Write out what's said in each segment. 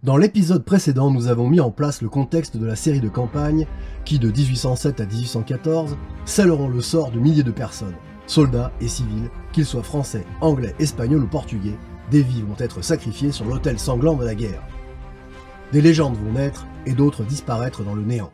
Dans l'épisode précédent, nous avons mis en place le contexte de la série de campagnes qui, de 1807 à 1814, scelleront le sort de milliers de personnes, soldats et civils, qu'ils soient français, anglais, espagnols ou portugais. Des vies vont être sacrifiées sur l'autel sanglant de la guerre. Des légendes vont naître et d'autres disparaître dans le néant.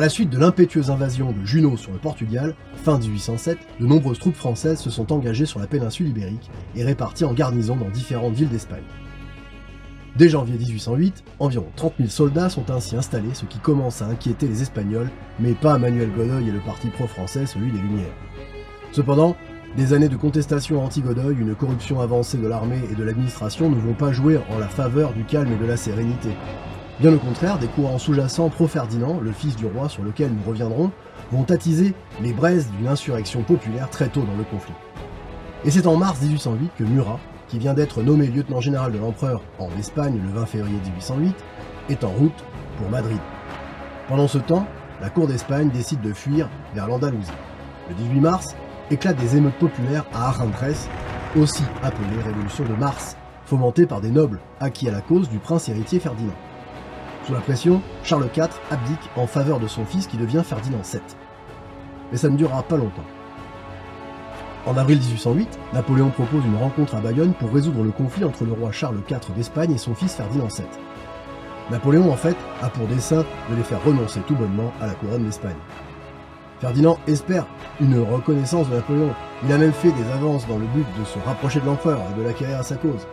À la suite de l'impétueuse invasion de Junot sur le Portugal, fin 1807, de nombreuses troupes françaises se sont engagées sur la péninsule ibérique et réparties en garnison dans différentes villes d'Espagne. Dès janvier 1808, environ 30 000 soldats sont ainsi installés, ce qui commence à inquiéter les Espagnols, mais pas Manuel Godoy et le parti pro-français, celui des Lumières. Cependant, des années de contestation anti-Godoy, une corruption avancée de l'armée et de l'administration ne vont pas jouer en la faveur du calme et de la sérénité. Bien au contraire, des courants sous-jacents pro-Ferdinand, le fils du roi sur lequel nous reviendrons, vont attiser les braises d'une insurrection populaire très tôt dans le conflit. Et c'est en mars 1808 que Murat, qui vient d'être nommé lieutenant général de l'empereur en Espagne le 20 février 1808, est en route pour Madrid. Pendant ce temps, la cour d'Espagne décide de fuir vers l'Andalousie. Le 18 mars, éclatent des émeutes populaires à Aranjuez, aussi appelée Révolution de Mars, fomentée par des nobles acquis à la cause du prince héritier Ferdinand. Sous la pression, Charles IV abdique en faveur de son fils qui devient Ferdinand VII. Mais ça ne durera pas longtemps. En avril 1808, Napoléon propose une rencontre à Bayonne pour résoudre le conflit entre le roi Charles IV d'Espagne et son fils Ferdinand VII. Napoléon, en fait, a pour dessein de les faire renoncer tout bonnement à la couronne d'Espagne. Ferdinand espère une reconnaissance de Napoléon. Il a même fait des avances dans le but de se rapprocher de l'empereur et de l'acquérir à sa cause.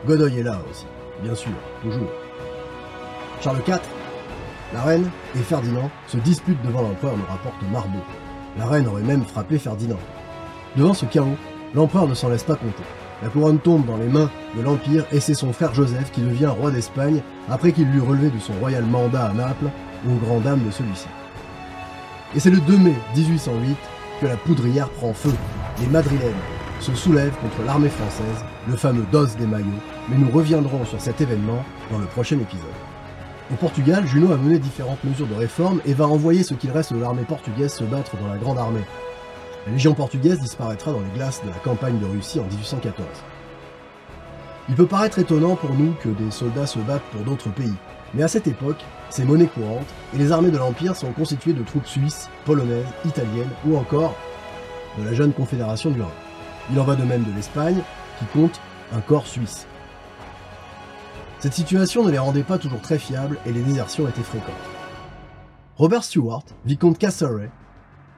Godoy est là aussi, bien sûr, toujours. Charles IV, la reine et Ferdinand se disputent devant l'empereur, nous rapporte Marbeau. La reine aurait même frappé Ferdinand. Devant ce chaos, l'empereur ne s'en laisse pas compter. La couronne tombe dans les mains de l'Empire et c'est son frère Joseph qui devient roi d'Espagne après qu'il l'eut relevé de son royal mandat à Naples, aux grandes dames de celui-ci. Et c'est le 2 mai 1808 que la poudrière prend feu. Les Madrilènes se soulèvent contre l'armée française, le fameux Dos des Maillots, mais nous reviendrons sur cet événement dans le prochain épisode. Au Portugal, Junot a mené différentes mesures de réforme et va envoyer ce qu'il reste de l'armée portugaise se battre dans la Grande Armée. La Légion portugaise disparaîtra dans les glaces de la campagne de Russie en 1814. Il peut paraître étonnant pour nous que des soldats se battent pour d'autres pays, mais à cette époque, c'est monnaie courante et les armées de l'Empire sont constituées de troupes suisses, polonaises, italiennes ou encore de la jeune Confédération du Rhin. Il en va de même de l'Espagne, qui compte un corps suisse. Cette situation ne les rendait pas toujours très fiables et les désertions étaient fréquentes. Robert Stewart, vicomte Castlereagh,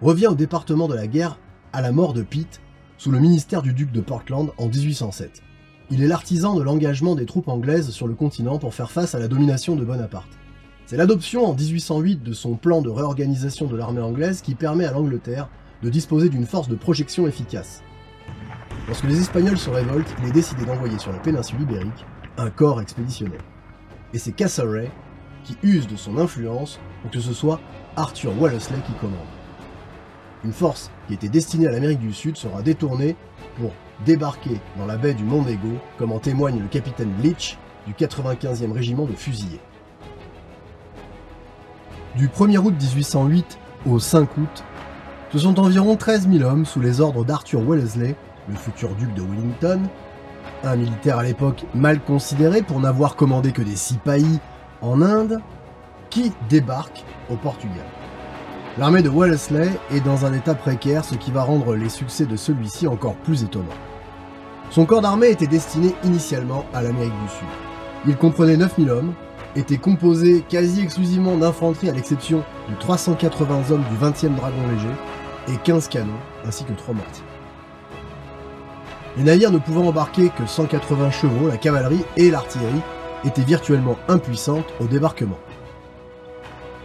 revient au département de la guerre à la mort de Pitt, sous le ministère du duc de Portland en 1807. Il est l'artisan de l'engagement des troupes anglaises sur le continent pour faire face à la domination de Bonaparte. C'est l'adoption en 1808 de son plan de réorganisation de l'armée anglaise qui permet à l'Angleterre de disposer d'une force de projection efficace. Lorsque les Espagnols se révoltent, il est décidé d'envoyer sur la péninsule ibérique un corps expéditionnaire. Et c'est Castlereagh qui use de son influence pour que ce soit Arthur Wellesley qui commande. Une force qui était destinée à l'Amérique du Sud sera détournée pour débarquer dans la baie du Mondego, comme en témoigne le capitaine Leach du 95e régiment de fusiliers. Du 1er août 1808 au 5 août, ce sont environ 13 000 hommes sous les ordres d'Arthur Wellesley, le futur duc de Wellington, un militaire à l'époque mal considéré pour n'avoir commandé que des sipahis en Inde, qui débarque au Portugal. L'armée de Wellesley est dans un état précaire, ce qui va rendre les succès de celui-ci encore plus étonnants. Son corps d'armée était destiné initialement à l'Amérique du Sud. Il comprenait 9000 hommes, était composé quasi exclusivement d'infanterie à l'exception de 380 hommes du 20e Dragon léger et 15 canons, ainsi que 3 mortiers. Les navires ne pouvant embarquer que 180 chevaux, la cavalerie et l'artillerie étaient virtuellement impuissantes au débarquement.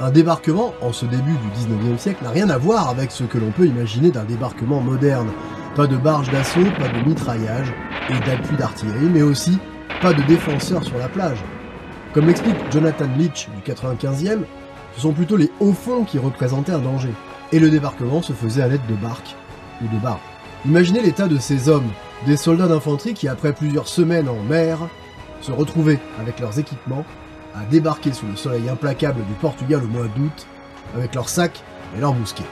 Un débarquement, en ce début du 19e siècle, n'a rien à voir avec ce que l'on peut imaginer d'un débarquement moderne. Pas de barges d'assaut, pas de mitraillage et d'appui d'artillerie, mais aussi pas de défenseurs sur la plage. Comme l'explique Jonathan Leach du 95e, Ce sont plutôt les hauts fonds qui représentaient un danger, et le débarquement se faisait à l'aide de barques ou de barres. Imaginez l'état de ces hommes, des soldats d'infanterie qui, après plusieurs semaines en mer, se retrouvaient avec leurs équipements à débarquer sous le soleil implacable du Portugal au mois d'août, avec leurs sacs et leurs mousquets.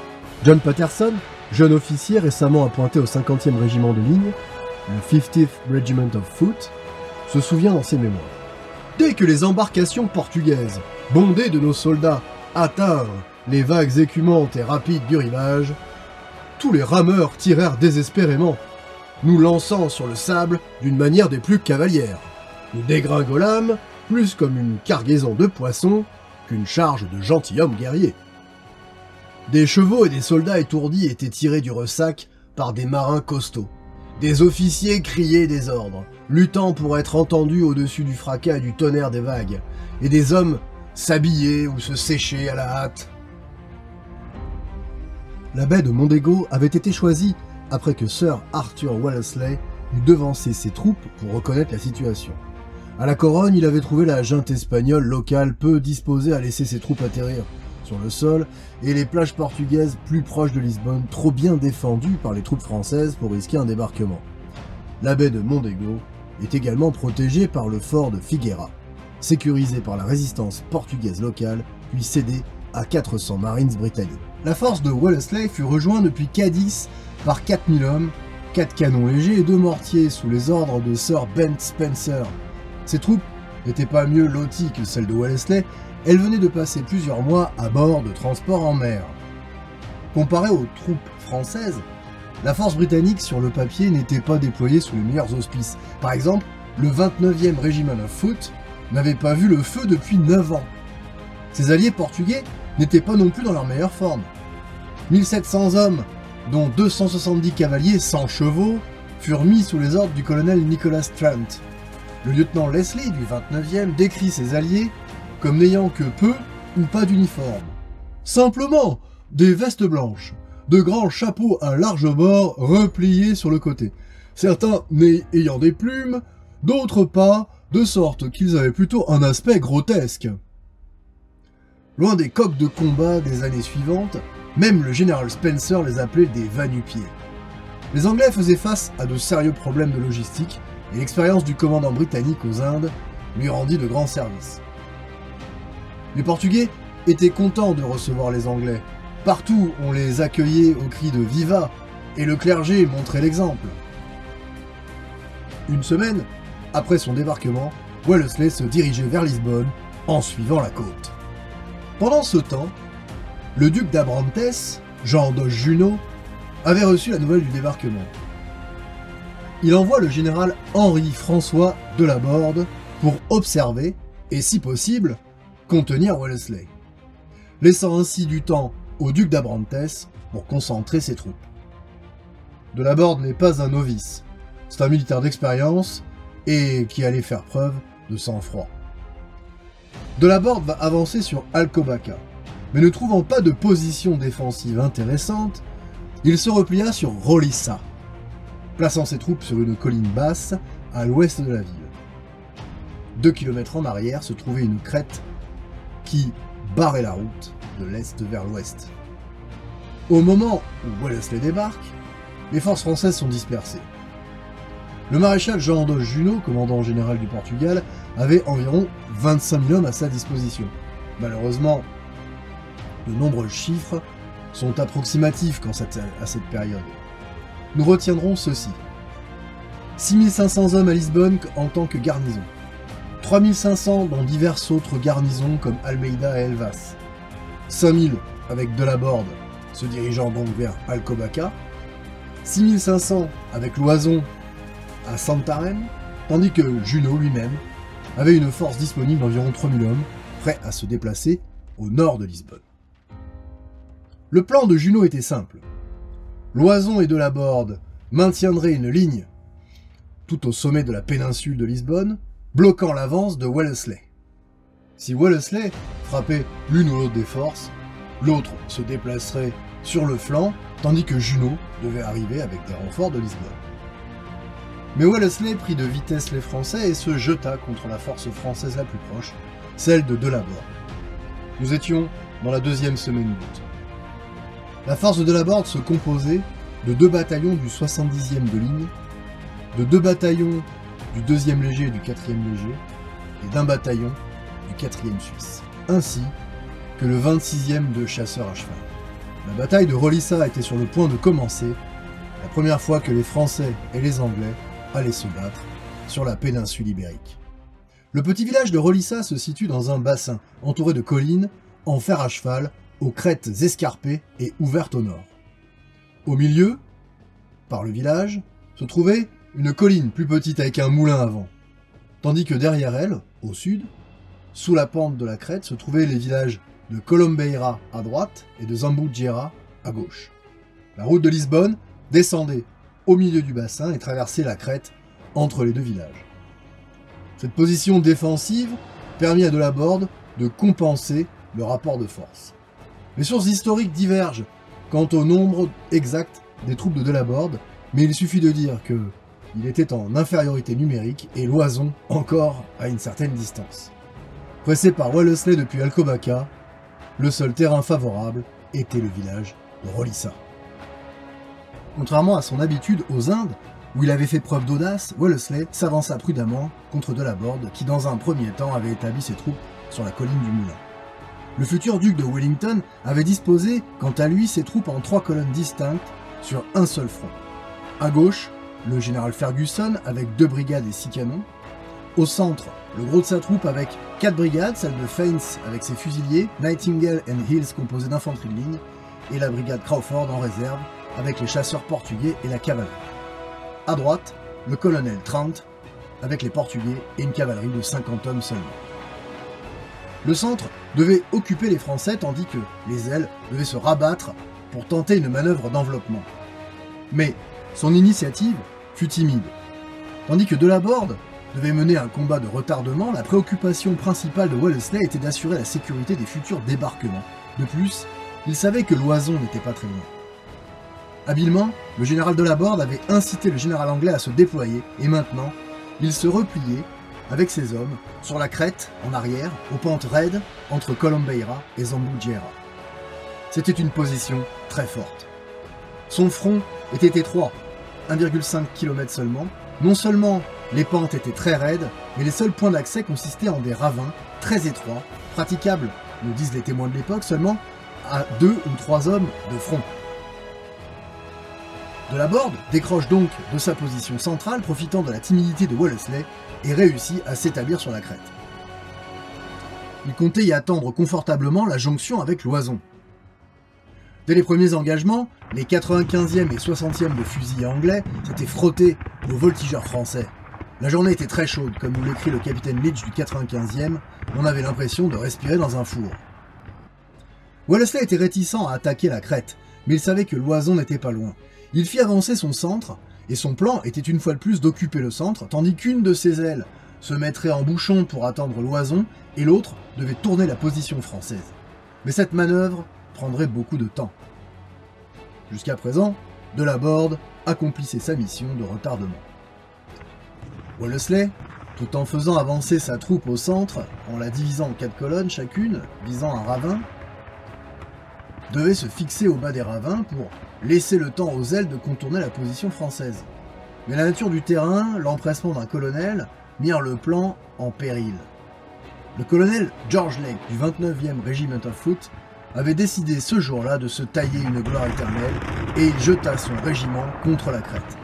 John Patterson, jeune officier récemment appointé au 50e régiment de ligne, le 50th Regiment of Foot, se souvient dans ses mémoires. Dès que les embarcations portugaises, bondées de nos soldats, atteinrent les vagues écumantes et rapides du rivage, tous les rameurs tirèrent désespérément, nous lançant sur le sable d'une manière des plus cavalières. Nous dégringolâmes plus comme une cargaison de poissons qu'une charge de gentilshommes guerriers. Des chevaux et des soldats étourdis étaient tirés du ressac par des marins costauds. Des officiers criaient des ordres, luttant pour être entendus au-dessus du fracas et du tonnerre des vagues, et des hommes s'habillaient ou se séchaient à la hâte. La baie de Mondego avait été choisie après que Sir Arthur Wellesley eut devancé ses troupes pour reconnaître la situation. À la Corogne, il avait trouvé la junte espagnole locale peu disposée à laisser ses troupes atterrir sur le sol, et les plages portugaises plus proches de Lisbonne trop bien défendues par les troupes françaises pour risquer un débarquement. La baie de Mondego est également protégée par le fort de Figueira, sécurisé par la résistance portugaise locale, puis cédé à 400 marines britanniques. La force de Wellesley fut rejointe depuis Cadiz par 4000 hommes, 4 canons légers et 2 mortiers sous les ordres de Sir Ben Spencer. Ces troupes n'étaient pas mieux loties que celles de Wellesley, elles venaient de passer plusieurs mois à bord de transports en mer. Comparée aux troupes françaises, la force britannique sur le papier n'était pas déployée sous les meilleurs auspices. Par exemple, le 29e Regiment of Foot n'avait pas vu le feu depuis 9 ans. Ses alliés portugais n'étaient pas non plus dans leur meilleure forme. 1700 hommes, dont 270 cavaliers sans chevaux, furent mis sous les ordres du colonel Nicholas Trent. Le lieutenant Leslie du 29e décrit ses alliés comme n'ayant que peu ou pas d'uniforme. Simplement des vestes blanches, de grands chapeaux à large bord repliés sur le côté, certains ayant des plumes, d'autres pas, de sorte qu'ils avaient plutôt un aspect grotesque. Loin des coqs de combat des années suivantes, même le général Spencer les appelait des va-nu-pieds. Les Anglais faisaient face à de sérieux problèmes de logistique, et l'expérience du commandant britannique aux Indes lui rendit de grands services. Les Portugais étaient contents de recevoir les Anglais. Partout, on les accueillait au cri de « Viva !» et le clergé montrait l'exemple. Une semaine après son débarquement, Wellesley se dirigeait vers Lisbonne en suivant la côte. Pendant ce temps, le duc d'Abrantes, Jean de Junot, avait reçu la nouvelle du débarquement. Il envoie le général Henri-François de Laborde pour observer et, si possible, contenir Wellesley, laissant ainsi du temps au duc d'Abrantes pour concentrer ses troupes. De Laborde n'est pas un novice, c'est un militaire d'expérience et qui allait faire preuve de sang-froid. De Laborde va avancer sur Alcobaça, mais ne trouvant pas de position défensive intéressante, il se replia sur Rolissa, plaçant ses troupes sur une colline basse à l'ouest de la ville. 2 kilomètres en arrière se trouvait une crête qui barrait la route de l'est vers l'ouest. Au moment où Wellesley débarque, les forces françaises sont dispersées. Le maréchal Jean de Junot, commandant général du Portugal, avait environ 25 000 hommes à sa disposition. Malheureusement, de nombreux chiffres sont approximatifs à cette période. Nous retiendrons ceci. 6 500 hommes à Lisbonne en tant que garnison. 3 500 dans diverses autres garnisons comme Almeida et Elvas. 5 000 avec de Laborde, se dirigeant donc vers Alcobaça. 6 500 avec Loison à Santarém, tandis que Junot lui-même avait une force disponible d'environ 3 000 hommes, prêts à se déplacer au nord de Lisbonne. Le plan de Junot était simple. Loison et de Laborde maintiendraient une ligne tout au sommet de la péninsule de Lisbonne, bloquant l'avance de Wellesley. Si Wellesley frappait l'une ou l'autre des forces, l'autre se déplacerait sur le flanc, tandis que Junot devait arriver avec des renforts de Lisbonne. Mais Wellesley prit de vitesse les Français et se jeta contre la force française la plus proche, celle de Laborde. Nous étions dans la deuxième semaine d'août. La force de Delaborde se composait de 2 bataillons du 70e de ligne, de 2 bataillons du 2e léger et du 4e léger, et d'1 bataillon du 4e suisse, ainsi que le 26e de chasseurs à cheval. La bataille de Rolissa était sur le point de commencer, la première fois que les Français et les Anglais allaient se battre sur la péninsule ibérique. Le petit village de Rolissa se situe dans un bassin entouré de collines en fer à cheval, aux crêtes escarpées et ouvertes au nord. Au milieu, par le village, se trouvait une colline plus petite avec un moulin à vent, tandis que derrière elle, au sud, sous la pente de la crête, se trouvaient les villages de Colombeira à droite et de Zambujeira à gauche. La route de Lisbonne descendait au milieu du bassin et traversait la crête entre les 2 villages. Cette position défensive permit à Delaborde de compenser le rapport de force. Les sources historiques divergent quant au nombre exact des troupes de Delaborde, mais il suffit de dire qu'il était en infériorité numérique et Loison encore à une certaine distance. Pressé par Wellesley depuis Alcobaça, le seul terrain favorable était le village de Rolissa. Contrairement à son habitude aux Indes, où il avait fait preuve d'audace, Wellesley s'avança prudemment contre Delaborde qui dans un premier temps avait établi ses troupes sur la colline du Moulin. Le futur duc de Wellington avait disposé, quant à lui, ses troupes en 3 colonnes distinctes sur un seul front. À gauche, le général Ferguson avec 2 brigades et 6 canons. Au centre, le gros de sa troupe avec 4 brigades, celle de Faines avec ses fusiliers, Nightingale and Hills composée d'infanterie de ligne, et la brigade Crawford en réserve avec les chasseurs portugais et la cavalerie. À droite, le colonel Trent avec les Portugais et une cavalerie de 50 hommes seulement. Le centre devait occuper les Français tandis que les ailes devaient se rabattre pour tenter une manœuvre d'enveloppement. Mais son initiative fut timide. Tandis que Delaborde devait mener un combat de retardement, la préoccupation principale de Wellesley était d'assurer la sécurité des futurs débarquements. De plus, il savait que Loison n'était pas très loin. Habilement, le général Delaborde avait incité le général anglais à se déployer, et maintenant, il se repliait, avec ses hommes, sur la crête, en arrière, aux pentes raides, entre Colombeira et Zambujeira. C'était une position très forte. Son front était étroit, 1,5 km seulement. Non seulement les pentes étaient très raides, mais les seuls points d'accès consistaient en des ravins très étroits, praticables, nous disent les témoins de l'époque, seulement à 2 ou 3 hommes de front. Delaborde décroche donc de sa position centrale, profitant de la timidité de Wellesley, et réussit à s'établir sur la crête. Il comptait y attendre confortablement la jonction avec Loison. Dès les premiers engagements, les 95e et 60e de fusiliers anglais s'étaient frottés aux voltigeurs français. La journée était très chaude, comme nous l'écrit le capitaine Leach du 95e, on avait l'impression de respirer dans un four. Wellesley était réticent à attaquer la crête, mais il savait que Loison n'était pas loin. Il fit avancer son centre, et son plan était une fois de plus d'occuper le centre, tandis qu'une de ses ailes se mettrait en bouchon pour attendre Loison, et l'autre devait tourner la position française. Mais cette manœuvre prendrait beaucoup de temps. Jusqu'à présent, Delaborde accomplissait sa mission de retardement. Wellesley, tout en faisant avancer sa troupe au centre, en la divisant en 4 colonnes chacune, visant un ravin, devait se fixer au bas des ravins pour laisser le temps aux ailes de contourner la position française. Mais la nature du terrain, l'empressement d'un colonel, mirent le plan en péril. Le colonel George Lake du 29e Regiment of Foot avait décidé ce jour-là de se tailler une gloire éternelle et il jeta son régiment contre la crête.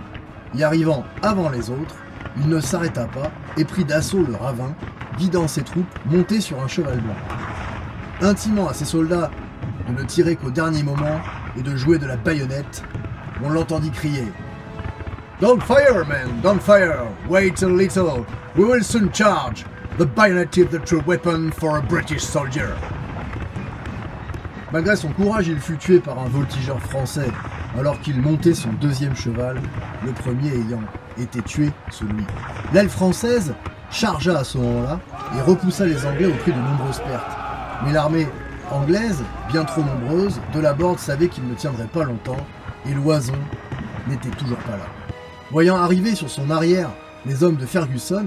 Y arrivant avant les autres, il ne s'arrêta pas et prit d'assaut le ravin, guidant ses troupes montées sur un cheval blanc. Intimant à ses soldats de ne tirer qu'au dernier moment et de jouer de la baïonnette, on l'entendit crier « Don't fire, men, don't fire! Wait a little, we will soon charge! The bayonet is the true weapon for a British soldier! » Malgré son courage, il fut tué par un voltigeur français, alors qu'il montait son 2e cheval, le premier ayant été tué sous lui. L'aile française chargea à ce moment-là et repoussa les Anglais au prix de nombreuses pertes. Mais l'armée anglaise, bien trop nombreuse, Delaborde savait qu'il ne tiendrait pas longtemps, et Loison n'était toujours pas là. Voyant arriver sur son arrière les hommes de Ferguson,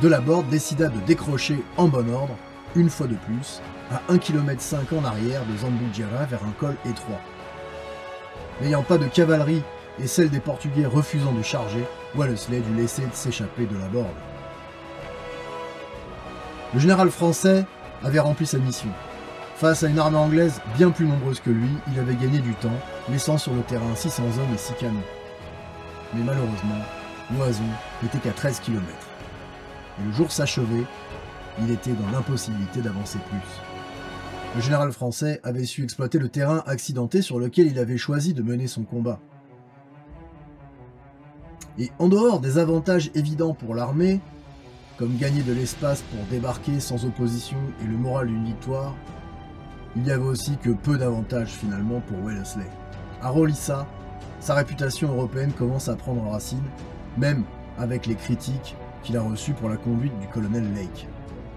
Delaborde décida de décrocher en bon ordre une fois de plus, à 1,5 km en arrière de Zambujeira vers un col étroit. N'ayant pas de cavalerie et celle des Portugais refusant de charger, Wellesley dut laisser s'échapper de la Borde. Le général français avait rempli sa mission. Face à une armée anglaise bien plus nombreuse que lui, il avait gagné du temps, laissant sur le terrain 600 hommes et 6 canons. Mais malheureusement, Loison n'était qu'à 13 km. Et le jour s'achevait, il était dans l'impossibilité d'avancer plus. Le général français avait su exploiter le terrain accidenté sur lequel il avait choisi de mener son combat. Et en dehors des avantages évidents pour l'armée, comme gagner de l'espace pour débarquer sans opposition et le moral d'une victoire, il y avait aussi que peu d'avantages finalement pour Wellesley. À Roliça, sa réputation européenne commence à prendre racine, même avec les critiques qu'il a reçues pour la conduite du colonel Lake.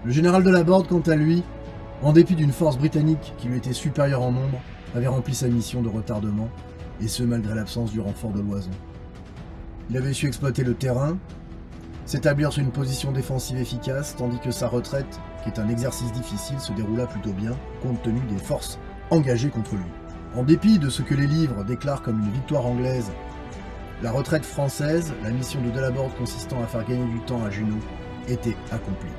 Le général de la Borde, quant à lui, en dépit d'une force britannique qui lui était supérieure en nombre, avait rempli sa mission de retardement, et ce malgré l'absence du renfort de Loison. Il avait su exploiter le terrain, s'établir sur une position défensive efficace, tandis que sa retraite, qui est un exercice difficile, se déroula plutôt bien, compte tenu des forces engagées contre lui. En dépit de ce que les livres déclarent comme une victoire anglaise, la retraite française, la mission de Delaborde consistant à faire gagner du temps à Junot, était accomplie.